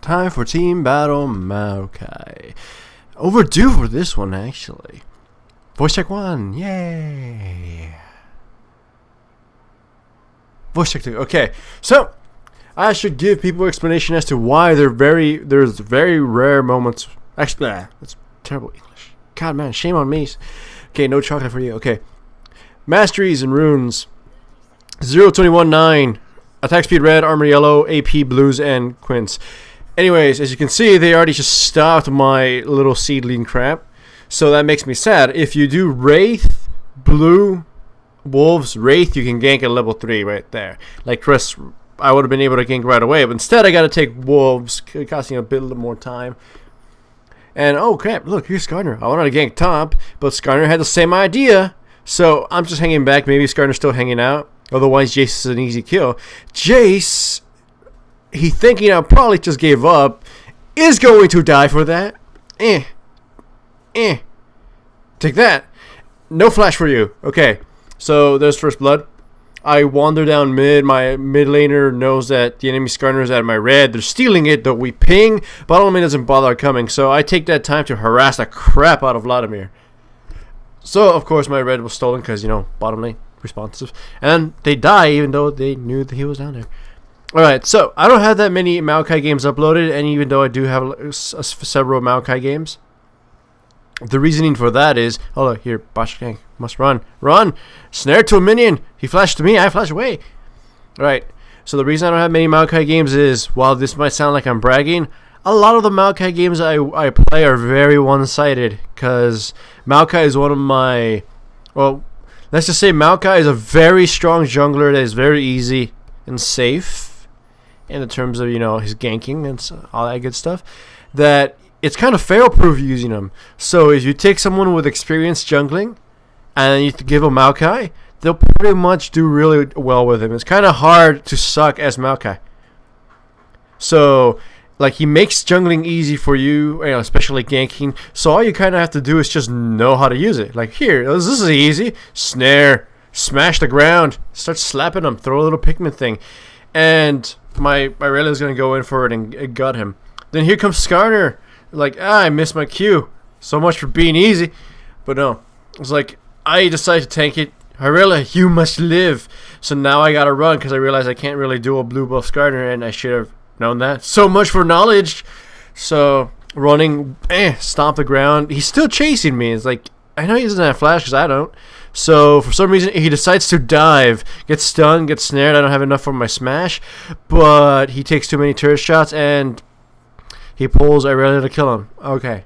Time for Team Battle Maokai. Overdue for this one, actually. Voice check 1. Yay. Voice check 2. Okay, so I should give people explanation as to why there's very rare moments. Actually, that's terrible English. God, man, shame on me. Okay, no chocolate for you. Okay. Masteries and runes. 0-21-9. Attack speed red, armor yellow, AP blues, and quints. Anyways, as you can see, they already just stopped my little seedling crap. So that makes me sad. If you do Wraith, Blue, Wolves, Wraith, you can gank at level 3 right there. Like Chris, I would have been able to gank right away. But instead, I got to take Wolves, costing a bit more time. And, oh crap, look, here's Skarner. I wanted to gank top, but Skarner had the same idea. So I'm just hanging back. Maybe Skarner's still hanging out. Otherwise, Jace is an easy kill. Jace, he thinking I probably just gave up, is going to die for that. Take that. No flash for you. Okay, so there's first blood. I wander down mid. My mid laner knows that the enemy Skarner is at my red. They're stealing it, though we ping. Bottom lane doesn't bother coming, so I take that time to harass the crap out of Vladimir. So, of course, my red was stolen because, you know, bottom lane, responsive. And they die even though they knew that he was down there. Alright, so I don't have that many Maokai games uploaded, and even though I do have several Maokai games, the reasoning for that is, hold on, here, Bosch Gang, must run. Run! Snare to a minion! He flashed to me, I flashed away. Alright, so the reason I don't have many Maokai games is, while this might sound like I'm bragging, a lot of the Maokai games I play are very one-sided, because Maokai is one of my, well, let's just say Maokai is a very strong jungler that is very easy and safe in the terms of, you know, his ganking and all that good stuff, that it's kind of fail-proof using him. So if you take someone with experience jungling and you give him Maokai, they'll pretty much do really well with him. It's kind of hard to suck as Maokai. So, like, he makes jungling easy for you, you know, especially ganking. So all you kind of have to do is just know how to use it. Like, here, this is easy. Snare, smash the ground, start slapping him, throw a little Pikmin thing. And my rally is going to go in for it and gut him. Then here comes Skarner. Like, I missed my Q. So much for being easy. But no. It's like, I decided to tank it. Harilla, you must live. So now I got to run because I realized I can't really do a blue buff Skarner, and I should have known that. So much for knowledge. So, running, stomp the ground. He's still chasing me. It's like, I know he doesn't have flash because I don't. So, for some reason, he decides to dive. Gets stunned, gets snared. I don't have enough for my smash. But he takes too many turret shots, and he pulls Irelia to kill him. Okay.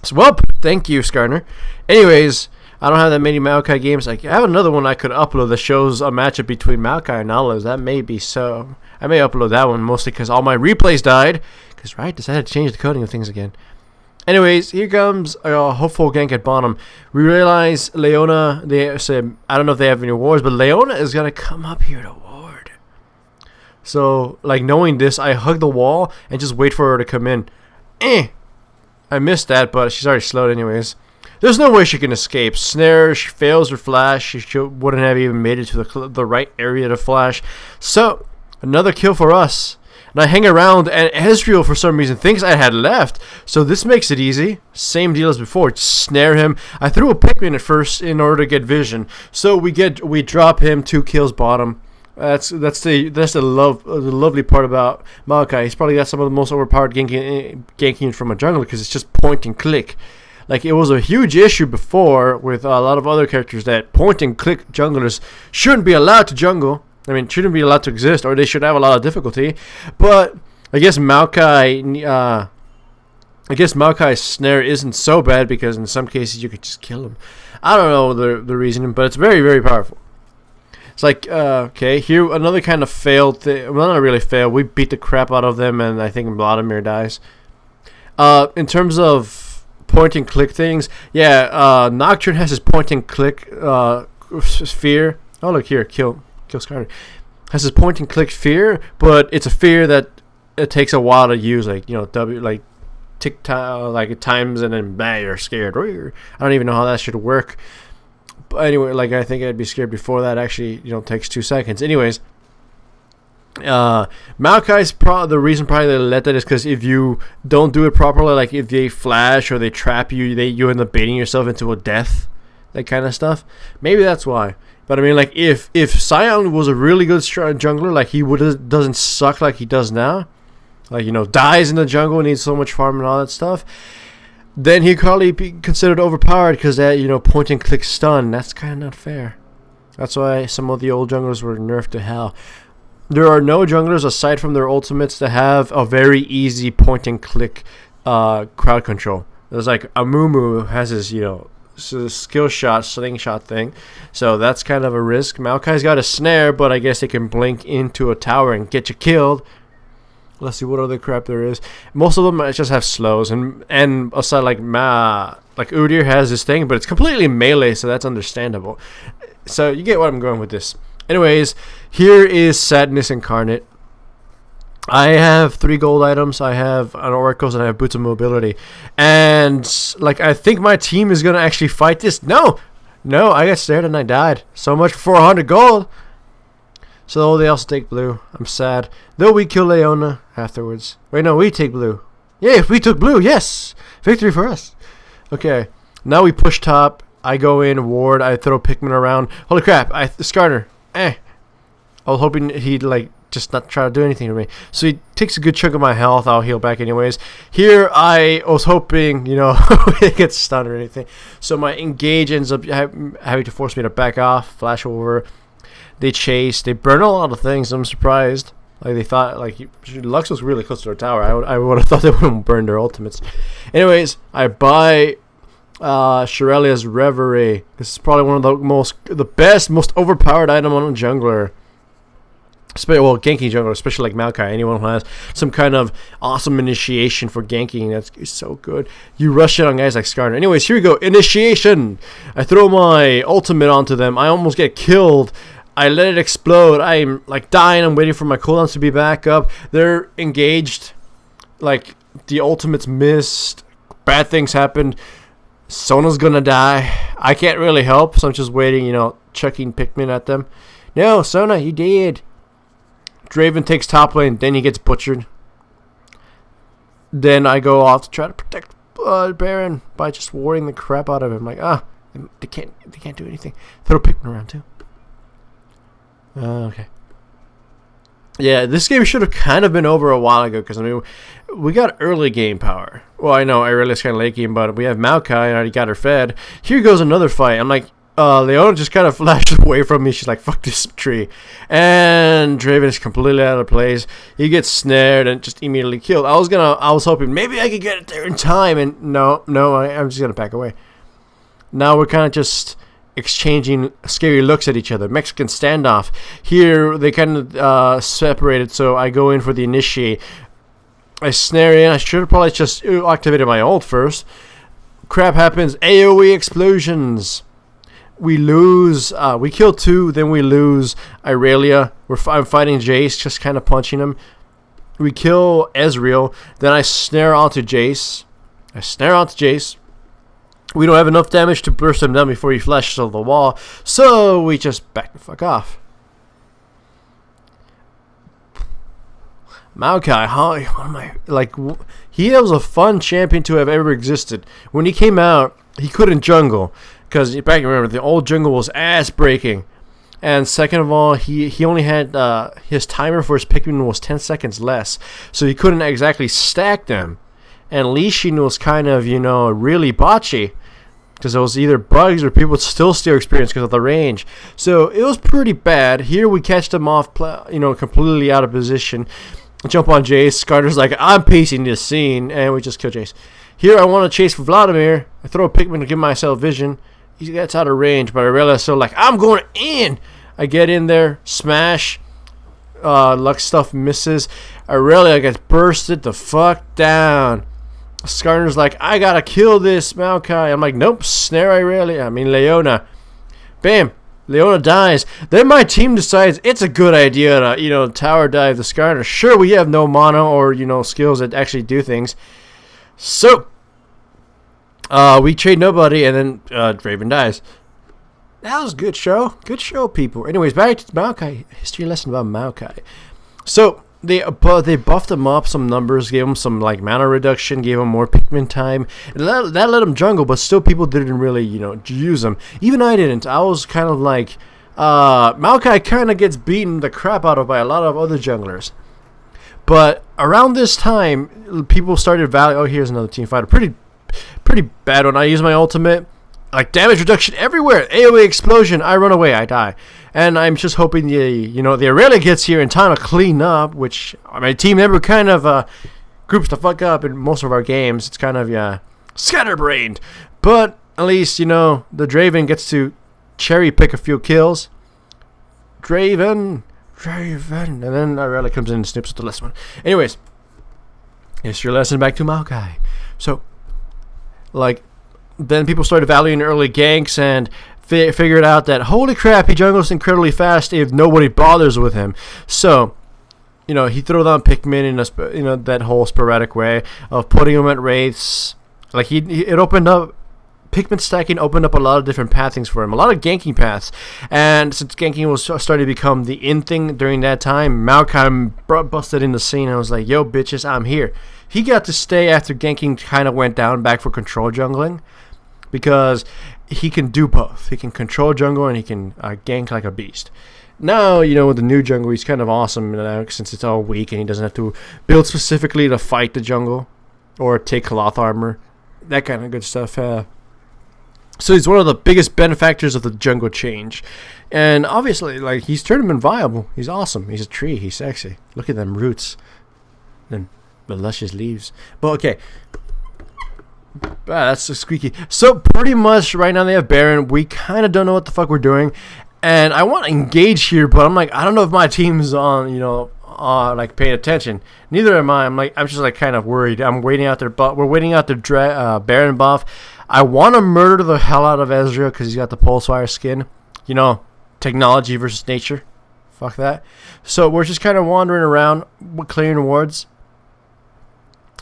So, well, thank you, Skarner. Anyways, I don't have that many Maokai games. Like, I have another one I could upload that shows a matchup between Maokai and Nalos. That may be so. I may upload that one, mostly because all my replays died. Because, right, decided to change the coding of things again. Anyways, here comes a hopeful gank at bottom. We realize Leona, they said, I don't know if they have any wards, but Leona is going to come up here to ward. So, like, knowing this, I hug the wall and just wait for her to come in. I missed that, but she's already slowed anyways. There's no way she can escape. Snare, she fails her flash. She wouldn't have even made it to the right area to flash. So, another kill for us. And I hang around, and Ezreal, for some reason, thinks I had left. So this makes it easy. Same deal as before. Just snare him. I threw a Pikmin at first in order to get vision. So we drop him 2 kills bottom. That's the lovely part about Maokai. He's probably got some of the most overpowered ganking from a jungler because it's just point and click. Like, it was a huge issue before with a lot of other characters that point and click junglers shouldn't be allowed to jungle. I mean, shouldn't be allowed to exist, or they should have a lot of difficulty. But I guess Maokai's snare isn't so bad because in some cases you could just kill him. I don't know the reasoning, but it's very, very powerful. It's like, okay, here another kind of failed thing. Well, not really failed. We beat the crap out of them, and I think Vladimir dies. In terms of point and click things, yeah, Nocturne has his point and click sphere. Oh, look here, kill Skarner. Has his point and click fear, but it's a fear that it takes a while to use. Like, you know, like tick like at times, and then bang, you're scared. I don't even know how that should work. But anyway, like, I think I'd be scared before that actually, you know, takes 2 seconds. Anyways, Maokai's the reason probably they let that is because if you don't do it properly, like if they flash or they trap you, you end up baiting yourself into a death, that kind of stuff. Maybe that's why. But I mean, like if Sion was a really good jungler, like he doesn't suck like he does now, like dies in the jungle and needs so much farm and all that stuff, then he'd probably be considered overpowered because that point and click stun. That's kind of not fair. That's why some of the old junglers were nerfed to hell. There are no junglers aside from their ultimates that have a very easy point and click crowd control. There's like Amumu has his skill shot, slingshot thing, so that's kind of a risk. Maokai's got a snare, but I guess it can blink into a tower and get you killed. Let's see what other crap there is. Most of them just have slows, and aside like Udyr has this thing, but it's completely melee, so that's understandable. So you get what I'm going with this. Anyways, here is Sadness Incarnate. I have 3 gold items. I have an Oracles and I have Boots of Mobility. And like I think my team is gonna actually fight this. No, I got snared and I died. So much for 400 gold. So they also take blue. I'm sad. Though we kill Leona afterwards. Wait, no, we take blue. Yeah, we took blue. Yes, victory for us. Okay, now we push top. I go in, ward. I throw Pikmin around. Holy crap! Skarner. I was hoping he'd like just not try to do anything to me. So he takes a good chunk of my health. I'll heal back anyways. Here I was hoping, it gets stunned or anything. So my engage ends up having to force me to back off, flash over. They chase. They burn a lot of things. I'm surprised. Like they thought, like Lux was really close to their tower. I would have thought they wouldn't burn their ultimates. Anyways, I buy Shirelia's Reverie. This is probably one of the best, most overpowered item on a jungler. Well, ganking jungler, especially like Maokai. Anyone who has some kind of awesome initiation for ganking, that's so good. You rush it on guys like Skarner. Anyways, here we go. Initiation. I throw my ultimate onto them. I almost get killed. I let it explode. I'm like dying. I'm waiting for my cooldowns to be back up. They're engaged. Like the ultimate's missed. Bad things happened. Sona's gonna die. I can't really help, so I'm just waiting, chucking Pikmin at them. No, Sona, you did. Draven takes top lane, then he gets butchered. Then I go off to try to protect Baron by just warding the crap out of him. Like, they can't do anything. Throw Pikmin around too. Okay. Yeah, this game should have kind of been over a while ago because, we got early game power. Well, I know Irelia's kind of late game, but we have Maokai and I already got her fed. Here goes another fight. I'm like, Leona just kind of flashed away from me. She's like, fuck this tree. And Draven is completely out of place. He gets snared and just immediately killed. I was hoping maybe I could get it there in time. And no, I'm just going to back away. Now we're kind of just exchanging scary looks at each other. Mexican standoff. Here they kind of separated, so I go in for the initiate. I snare in. I should have probably just activated my ult first. Crap happens. AoE explosions. We lose. We kill 2, then we lose Irelia. I'm fighting Jace, just kind of punching him. We kill Ezreal. Then I snare onto Jace. We don't have enough damage to burst him down before he flashes over the wall, so we just back the fuck off. Maokai, he was a fun champion to have ever existed. When he came out, he couldn't jungle, because remember, the old jungle was ass breaking. And second of all, he only had his timer for his Pikmin was 10 seconds less, so he couldn't exactly stack them. And Lee Sin was kind of, really botchy, because it was either bugs or people still steal experience because of the range. So it was pretty bad. Here we catch them off, completely out of position. Jump on Jace. Skarner's like, I'm pacing this scene, and we just kill Jace. Here I want to chase for Vladimir. I throw a Pikmin to give myself vision. He gets out of range, but I realize I'm going in. I get in there, smash. Luck stuff misses. Irelia gets bursted the fuck down. Skarner's like, I gotta kill this Maokai. I'm like, nope, snare Leona. Bam, Leona dies. Then my team decides it's a good idea to, tower dive the Skarner. Sure, we have no mana or, skills that actually do things. So, we trade nobody, and then Draven dies. That was a good show. Good show, people. Anyways, back to Maokai. History lesson about Maokai. So they buffed him up some numbers, gave him some like mana reduction, gave him more Pikmin time. That let him jungle, but still people didn't really use him. Even I didn't. I was kind of like Maokai kind of gets beaten the crap out of by a lot of other junglers. But around this time, people started valuing. Oh, here's another team fighter. Pretty bad when I use my ultimate. Like damage reduction everywhere. AoE explosion. I run away. I die. And I'm just hoping the Aurelia gets here in time to clean up. Which my team member kind of groups the fuck up in most of our games. It's kind of scatterbrained. But at least the Draven gets to cherry pick a few kills. Draven, and then Aurelia comes in and snips with the last one. Anyways, it's your lesson back to Maokai. So, then people started valuing early ganks and figured out that holy crap, he jungles incredibly fast if nobody bothers with him. So, he threw down Pikmin in that whole sporadic way of putting him at wraiths. Like it opened up. Pikmin stacking opened up a lot of different pathings for him, a lot of ganking paths. And since ganking was starting to become the in thing during that time, Maokai busted in the scene and was like, yo, bitches, I'm here. He got to stay after ganking kind of went down back for control jungling because he can do both. He can control jungle and he can gank like a beast. Now, with the new jungle, he's kind of awesome since it's all weak and he doesn't have to build specifically to fight the jungle or take cloth armor, that kind of good stuff. So he's one of the biggest benefactors of the jungle change. And obviously, he's tournament viable. He's awesome. He's a tree. He's sexy. Look at them roots. And the luscious leaves. But okay. That's so squeaky. So pretty much right now they have Baron. We kind of don't know what the fuck we're doing. And I want to engage here, but I'm like, I don't know if my team's on, paying attention. Neither am I. I'm just kind of worried. I'm waiting out their buff. We're waiting out their Baron buff. I want to murder the hell out of Ezreal because he's got the Pulsewire skin. Technology versus nature. Fuck that. So we're just kind of wandering around, clearing wards.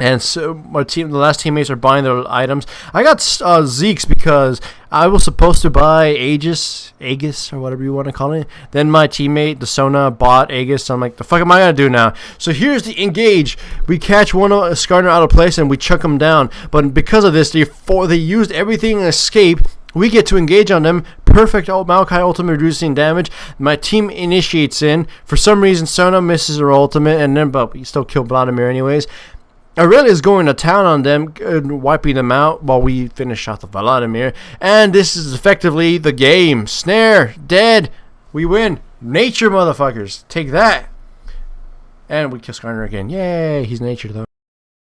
And so the last teammates are buying their items. I got Zeke's because I was supposed to buy Aegis, or whatever you want to call it. Then my teammate, the Sona, bought Aegis. So I'm like, the fuck am I going to do now? So here's the engage. We catch one Skarner out of place and we chuck him down. But because of this, they used everything in escape. We get to engage on them. Perfect Maokai ultimate reducing damage. My team initiates in. For some reason, Sona misses her ultimate, but we still kill Vladimir anyways. Aurelia is going to town on them, wiping them out while we finish off the Vladimir. And this is effectively the game. Snare, dead. We win. Nature, motherfuckers. Take that. And we kill Skarner again. Yay, he's nature, though.